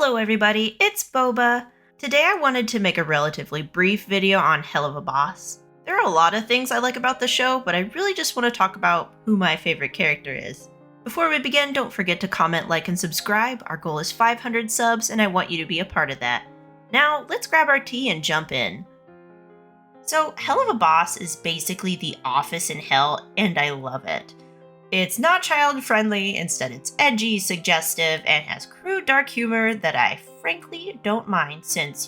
Hello everybody, it's Boba. Today I wanted to make a relatively brief video on Hell of a Boss. There are a lot of things I like about the show, but I really just want to talk about who my favorite character is. Before we begin, don't forget to comment, like, and subscribe. Our goal is 500 subs, and I want you to be a part of that. Now, let's grab our tea and jump in. So, Hell of a Boss is basically The Office in Hell, and I love it. It's not child-friendly, instead it's edgy, suggestive, and has crude dark humor that I frankly don't mind since,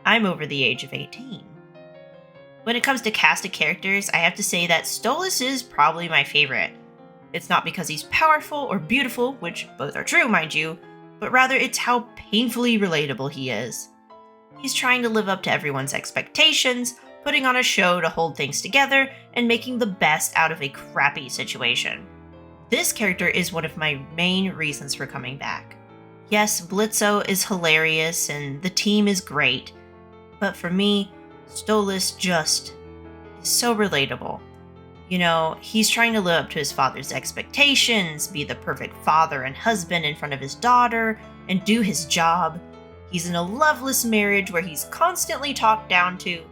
I'm over the age of 18. When it comes to cast of characters, I have to say that Stolas is probably my favorite. It's not because he's powerful or beautiful, which both are true, mind you, but rather it's how painfully relatable he is. He's trying to live up to everyone's expectations, putting on a show to hold things together, and making the best out of a crappy situation. This character is one of my main reasons for coming back. Yes, Blitzo is hilarious and the team is great, but for me, Stolas just is so relatable. He's trying to live up to his father's expectations, be the perfect father and husband in front of his daughter, and do his job. He's in a loveless marriage where he's constantly talked down to.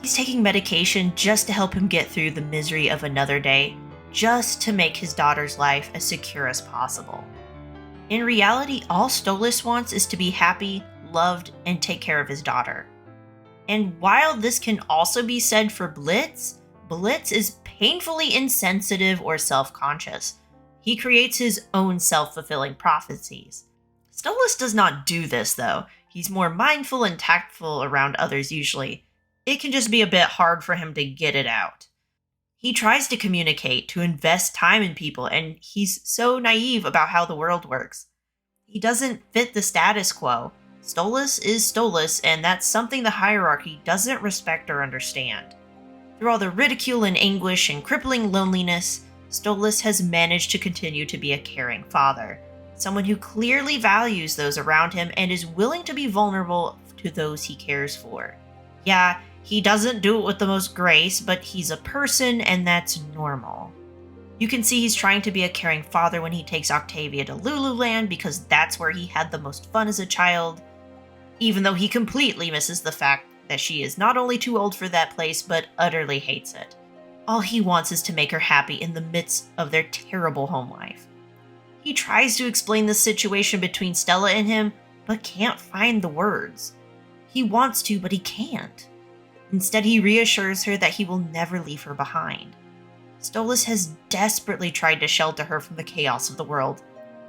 He's taking medication just to help him get through the misery of another day, just to make his daughter's life as secure as possible. In reality, all Stolas wants is to be happy, loved, and take care of his daughter. And while this can also be said for Blitz is painfully insensitive or self-conscious. He creates his own self-fulfilling prophecies. Stolas does not do this, though. He's more mindful and tactful around others usually. It can just be a bit hard for him to get it out. He tries to communicate, to invest time in people, and he's so naive about how the world works. He doesn't fit the status quo. Stolas is Stolas, and that's something the hierarchy doesn't respect or understand. Through all the ridicule and anguish and crippling loneliness, Stolas has managed to continue to be a caring father, someone who clearly values those around him and is willing to be vulnerable to those he cares for. Yeah, he doesn't do it with the most grace, but he's a person and that's normal. You can see he's trying to be a caring father when he takes Octavia to Lululand because that's where he had the most fun as a child, even though he completely misses the fact that she is not only too old for that place, but utterly hates it. All he wants is to make her happy in the midst of their terrible home life. He tries to explain the situation between Stella and him, but can't find the words. He wants to, but he can't. Instead, he reassures her that he will never leave her behind. Stolas has desperately tried to shelter her from the chaos of the world,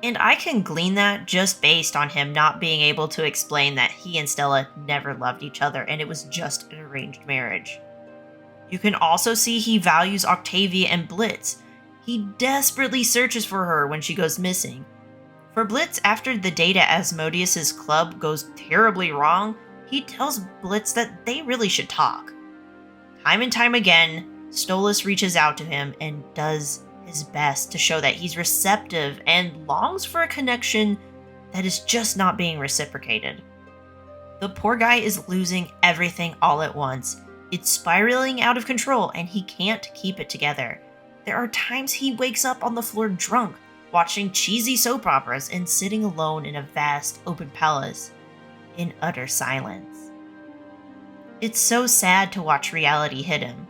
and I can glean that just based on him not being able to explain that he and Stella never loved each other and it was just an arranged marriage. You can also see he values Octavia and Blitz. He desperately searches for her when she goes missing. For Blitz, after the date at Asmodeus' club goes terribly wrong, he tells Blitz that they really should talk. Time and time again, Stolas reaches out to him and does his best to show that he's receptive and longs for a connection that is just not being reciprocated. The poor guy is losing everything all at once. It's spiraling out of control and he can't keep it together. There are times he wakes up on the floor drunk, watching cheesy soap operas and sitting alone in a vast open palace in utter silence. It's so sad to watch reality hit him.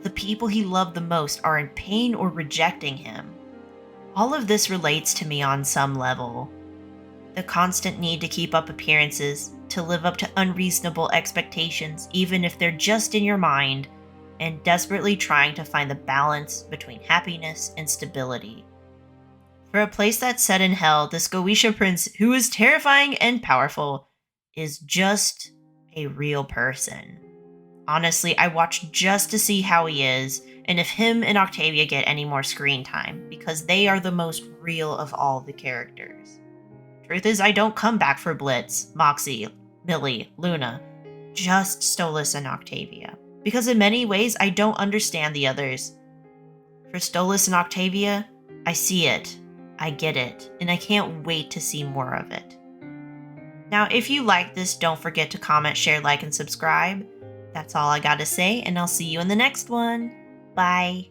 The people he loved the most are in pain or rejecting him. All of this relates to me on some level. The constant need to keep up appearances, to live up to unreasonable expectations even if they're just in your mind, and desperately trying to find the balance between happiness and stability. For a place that's set in hell, this Goetia prince, who is terrifying and powerful, is just a real person. Honestly, I watch just to see how he is, and if him and Octavia get any more screen time, because they are the most real of all the characters. Truth is, I don't come back for Blitz, Moxie, Millie, Luna, just Stolas and Octavia, because in many ways I don't understand the others. For Stolas and Octavia, I see it, I get it, and I can't wait to see more of it. Now, if you like this, don't forget to comment, share, like, and subscribe. That's all I gotta say, and I'll see you in the next one. Bye.